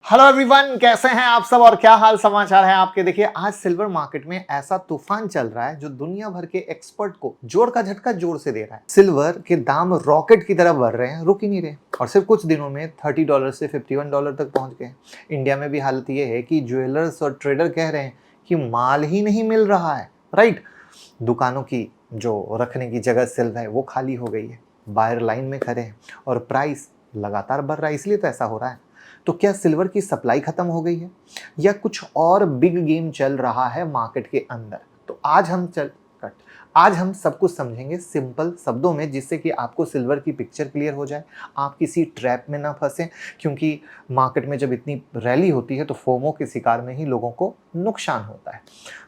Hello everyone, कैसे हैं आप सब और क्या हाल समाचार है आपके। देखिए, आज सिल्वर मार्केट में ऐसा तूफान चल रहा है जो दुनिया भर के एक्सपर्ट को जोर का झटका जोर से दे रहा है। सिल्वर के दाम रॉकेट की तरह बढ़ रहे हैं, रुक ही नहीं रहे और सिर्फ कुछ दिनों में $30 से $51 तक पहुंच गए। इंडिया में भी हालत ये है कि ज्वेलर्स और ट्रेडर कह रहे हैं कि माल ही नहीं मिल रहा है। राइट, दुकानों की जो रखने की जगह सिल्वर है वो खाली हो गई है, बायर लाइन में खड़े हैं और प्राइस लगातार बढ़ रहा है। इसलिए तो ऐसा हो रहा है। तो क्या सिल्वर की सप्लाई खत्म हो गई है या कुछ और बिग गेम चल रहा है मार्केट के अंदर? तो आज हम सब कुछ समझेंगे सिंपल शब्दों में, जिससे कि आपको सिल्वर की पिक्चर क्लियर हो जाए, आप किसी ट्रैप में ना फंसें। क्योंकि मार्केट में जब इतनी रैली होती है तो फोमो के शिकार में ही लोगों को नुकसान होता है।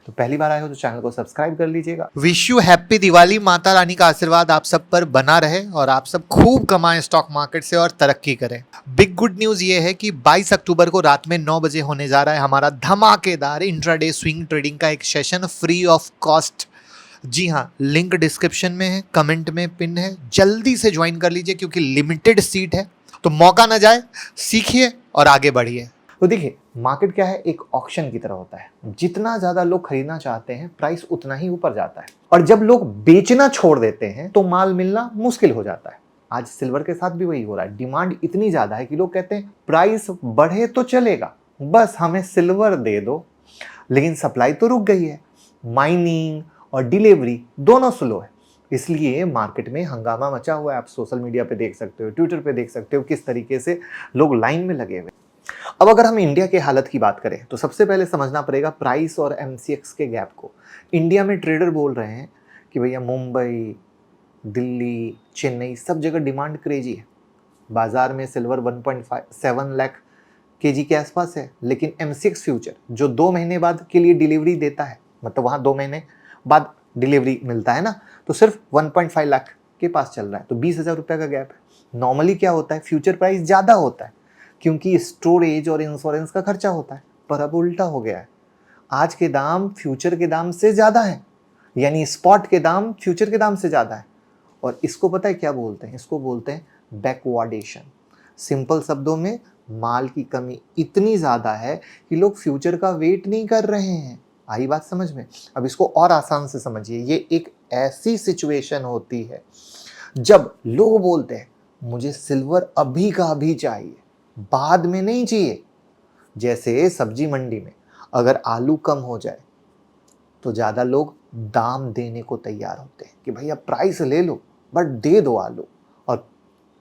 तो पहली बार आए हो तो चैनल को सब्सक्राइब कर लीजिएगा। Wish you happy Diwali. Mata Rani का आशीर्वाद आप सब पर बना रहे और आप सब खूब कमाएं स्टॉक मार्केट से और तरक्की करें। बिग गुड न्यूज ये है कि 22 अक्टूबर को रात में 9 बजे होने जा रहा है हमारा धमाकेदार इंट्राडे स्विंग ट्रेडिंग का एक सेशन फ्री ऑफ कॉस्ट। जी हाँ, लिंक डिस्क्रिप्शन में है, कमेंट में पिन है, जल्दी से ज्वाइन कर लीजिए क्योंकि लिमिटेड सीट है। तो मौका ना जाए, सीखिए और आगे बढ़िए। तो देखिए, मार्केट क्या है, एक ऑक्शन की तरह होता है। जितना ज्यादा लोग खरीदना चाहते हैं प्राइस उतना ही ऊपर जाता है, और जब लोग बेचना छोड़ देते हैं तो माल मिलना मुश्किल हो जाता है। आज सिल्वर के साथ भी वही हो रहा है। डिमांड इतनी ज्यादा है कि लोग कहते हैं प्राइस बढ़े तो चलेगा, बस हमें सिल्वर दे दो। लेकिन सप्लाई तो रुक गई है, माइनिंग और डिलीवरी दोनों स्लो है। इसलिए मार्केट में हंगामा मचा हुआ है। आप सोशल मीडिया पे देख सकते हो, ट्विटर पे देख सकते हो किस तरीके से लोग लाइन में लगे हुए। अब अगर हम इंडिया के हालत की बात करें तो सबसे पहले समझना पड़ेगा प्राइस और एमसीएक्स के गैप को। इंडिया में ट्रेडर बोल रहे हैं कि भैया मुंबई, दिल्ली, चेन्नई सब जगह डिमांड क्रेजी है। बाजार में सिल्वर 1.7 लाख केजी के आसपास है, लेकिन एमसीएक्स फ्यूचर जो 2 महीने बाद के लिए डिलीवरी देता है, मतलब वहाँ 2 महीने बाद डिलीवरी मिलता है ना, तो सिर्फ 1.5 लाख के पास चल रहा है। तो 20,000 रुपये का गैप है। नॉर्मली क्या होता है, फ्यूचर प्राइस ज़्यादा होता है क्योंकि स्टोरेज और इंश्योरेंस का खर्चा होता है, पर अब उल्टा हो गया है। आज के दाम फ्यूचर के दाम से ज़्यादा है, यानी स्पॉट के दाम फ्यूचर के दाम से ज़्यादा है। और इसको पता है क्या बोलते हैं? इसको बोलते हैं बैकवार्डेशन। सिंपल शब्दों में, माल की कमी इतनी ज़्यादा है कि लोग फ्यूचर का वेट नहीं कर रहे हैं। आई बात समझ में? अब इसको और आसान से समझिए। ये एक ऐसी सिचुएशन होती है जब लोग बोलते हैं मुझे सिल्वर अभी का अभी चाहिए, बाद में नहीं चाहिए। जैसे सब्जी मंडी में अगर आलू कम हो जाए तो ज़्यादा लोग दाम देने को तैयार होते हैं कि भैया प्राइस ले लो बट दे दो आलू, और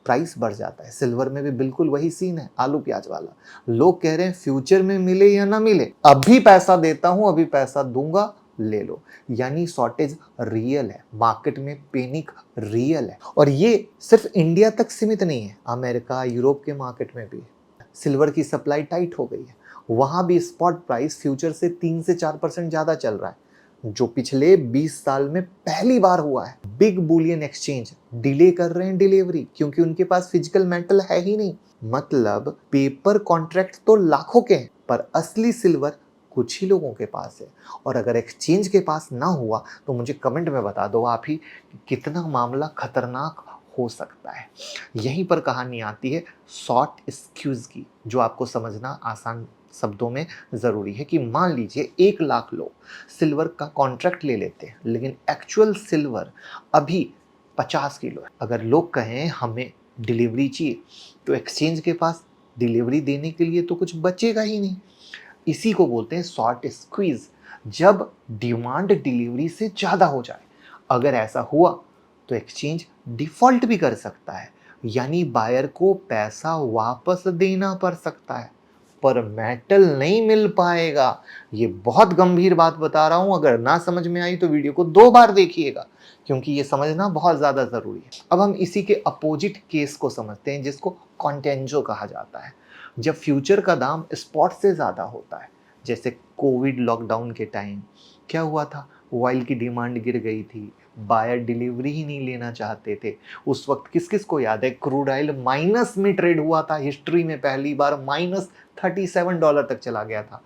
प्राइस बढ़ जाता है। सिल्वर में भी बिल्कुल वही सीन है, आलू प्याज वाला। लोग कह रहे हैं फ्यूचर में मिले या ना मिले, अभी पैसा देता हूं, अभी पैसा दूंगा, ले लो। यानी शॉर्टेज रियल है, मार्केट में पैनिक रियल है। और ये सिर्फ इंडिया तक सीमित नहीं है, अमेरिका, यूरोप के मार्केट में भी है। सिल्वर की सप्लाई टाइट हो गई है, वहां भी स्पॉट प्राइस फ्यूचर से 3 से 4% ज्यादा चल रहा है, जो पिछले 20 साल में पहली बार हुआ है। बिग बुलियन एक्सचेंज डिले कर रहे हैं डिलीवरी क्योंकि उनके पास फिजिकल मेटल है ही नहीं। मतलब पेपर कॉन्ट्रैक्ट तो लाखों के हैं, पर असली सिल्वर कुछ ही लोगों के पास है। और अगर एक्सचेंज के पास ना हुआ तो मुझे कमेंट में बता दो आप ही कि कितना मामला खतरनाक हो सकता है। यहीं पर कहानी आती है शॉर्ट स्क्यूज की, जो आपको समझना आसान शब्दों में ज़रूरी है। कि मान लीजिए 1 लाख लोग सिल्वर का कॉन्ट्रैक्ट ले लेते हैं, लेकिन एक्चुअल सिल्वर अभी 50 किलो है। अगर लोग कहें हमें डिलीवरी चाहिए तो एक्सचेंज के पास डिलीवरी देने के लिए तो कुछ बचेगा ही नहीं। इसी को बोलते हैं शॉर्ट स्क्वीज, जब डिमांड डिलीवरी से ज़्यादा हो जाए। अगर ऐसा हुआ तो एक्सचेंज डिफॉल्ट भी कर सकता है, यानी बायर को पैसा वापस देना पड़ सकता है, पर मेटल नहीं मिल पाएगा। ये बहुत गंभीर बात बता रहा हूं, अगर ना समझ में आई तो वीडियो को 2 बार देखिएगा क्योंकि ये समझना बहुत ज़्यादा ज़रूरी है। अब हम इसी के अपोजिट केस को समझते हैं, जिसको कॉन्टेंजो कहा जाता है। जब फ्यूचर का दाम स्पॉट से ज़्यादा होता है, जैसे कोविड लॉकडाउन के टाइम क्या हुआ था, ऑयल की डिमांड गिर गई थी, बायर डिलीवरी ही नहीं लेना चाहते थे। उस वक्त किस किस को याद है, क्रूड ऑयल माइनस में ट्रेड हुआ था, हिस्ट्री में पहली बार -$37 तक चला गया था।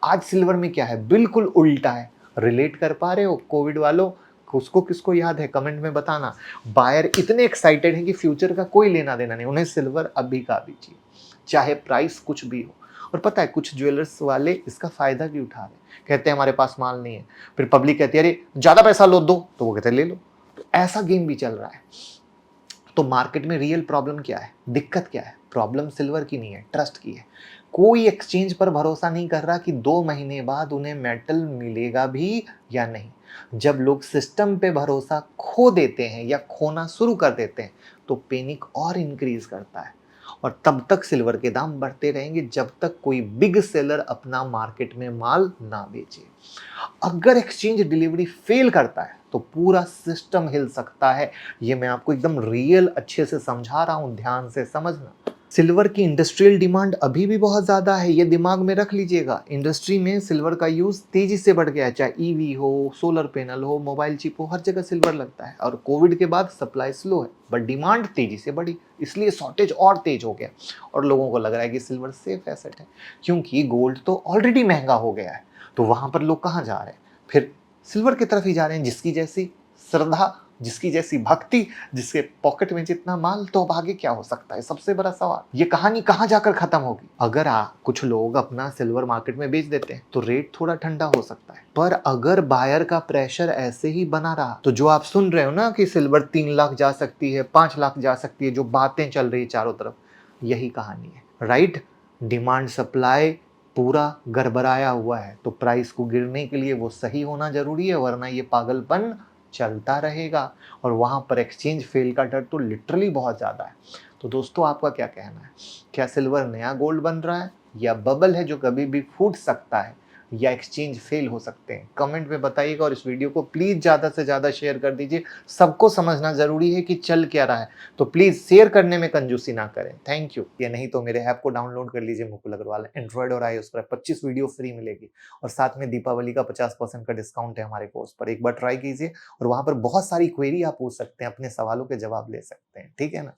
आज सिल्वर में क्या है, बिल्कुल उल्टा है। रिलेट कर पा रहे हो कोविड वालों? उसको किसको याद है कमेंट में बताना। बायर इतने एक्साइटेड हैं कि फ्यूचर का कोई लेना देना नहीं, उन्हें सिल्वर अभी का अभी चाहिए, चाहे प्राइस कुछ भी हो। और पता है कुछ ज्वेलर्स वाले इसका फायदा भी उठा रहे हैं, कहते हैं हमारे पास माल नहीं है, फिर पब्लिक कहती है अरे ज्यादा पैसा लो दो, तो वो कहते हैं ले लो। तो ऐसा गेम भी चल रहा है। तो मार्केट में रियल प्रॉब्लम क्या है, दिक्कत क्या है? प्रॉब्लम सिल्वर की नहीं है, ट्रस्ट की है। कोई एक्सचेंज पर भरोसा नहीं कर रहा कि 2 महीने बाद उन्हें मेटल मिलेगा भी या नहीं। जब लोग सिस्टम पे भरोसा खो देते हैं या खोना शुरू कर देते हैं तो पैनिक और इंक्रीज करता है। और तब तक सिल्वर के दाम बढ़ते रहेंगे जब तक कोई बिग सेलर अपना मार्केट में माल ना बेचे। अगर एक्सचेंज डिलीवरी फेल करता है तो पूरा सिस्टम हिल सकता है। ये मैं आपको एकदम रियल अच्छे से समझा रहा हूं, ध्यान से समझना। सिल्वर की इंडस्ट्रियल डिमांड अभी भी बहुत ज्यादा है, ये दिमाग में रख लीजिएगा। इंडस्ट्री में सिल्वर का यूज तेजी से बढ़ गया है, चाहे ईवी हो, सोलर पैनल हो, मोबाइल चिप हो, हर जगह सिल्वर लगता है। और कोविड के बाद सप्लाई स्लो है बट डिमांड तेजी से बढ़ी, इसलिए शॉर्टेज और तेज हो गया। और लोगों को लग रहा है कि सिल्वर सेफ एसेट है, क्योंकि गोल्ड तो ऑलरेडी महंगा हो गया है। तो वहां पर लोग कहाँ जा रहे हैं? फिर सिल्वर की तरफ ही जा रहे हैं। जिसकी जैसी श्रद्धा, जिसकी जैसी भक्ति, जिसके पॉकेट में जितना माल, तो अब आगे क्या हो सकता है? सबसे बड़ा सवाल। ये कहानी कहां जाकर खत्म होगी? अगर कुछ लोग अपना सिल्वर मार्केट में बेच देते हैं तो रेट थोड़ा ठंडा हो सकता है, पर अगर बायर का प्रेशर ऐसे ही बना रहा तो जो आप सुन रहे हो ना कि सिल्वर 3 लाख जा सकती है, 5 लाख जा सकती है, जो बातें चल रही चारों तरफ, यही कहानी है। राइट? डिमांड सप्लाई पूरा गड़बड़ाया हुआ है, तो प्राइस को गिरने के लिए वो सही होना जरूरी है, वरना ये पागलपन चलता रहेगा। और वहां पर एक्सचेंज फेल का डर तो लिटरली बहुत ज्यादा है। तो दोस्तों, आपका क्या कहना है? क्या सिल्वर नया गोल्ड बन रहा है, या बबल है जो कभी भी फूट सकता है, या एक्सचेंज फेल हो सकते हैं? कमेंट में बताइएगा और इस वीडियो को प्लीज ज्यादा से ज्यादा शेयर कर दीजिए। सबको समझना जरूरी है कि चल क्या रहा है, तो प्लीज शेयर करने में कंजूसी ना करें। Thank you. या नहीं तो मेरे ऐप को डाउनलोड कर लीजिए, मुकुल अग्रवाल। एंड्रॉइड और iOS पर 25 वीडियो फ्री मिलेगी, और साथ में दीपावली का 50% का डिस्काउंट है हमारे कोर्स पर। एक बार ट्राई कीजिए, और वहां पर बहुत सारी क्वेरी आप पूछ सकते हैं, अपने सवालों के जवाब ले सकते हैं। ठीक है ना?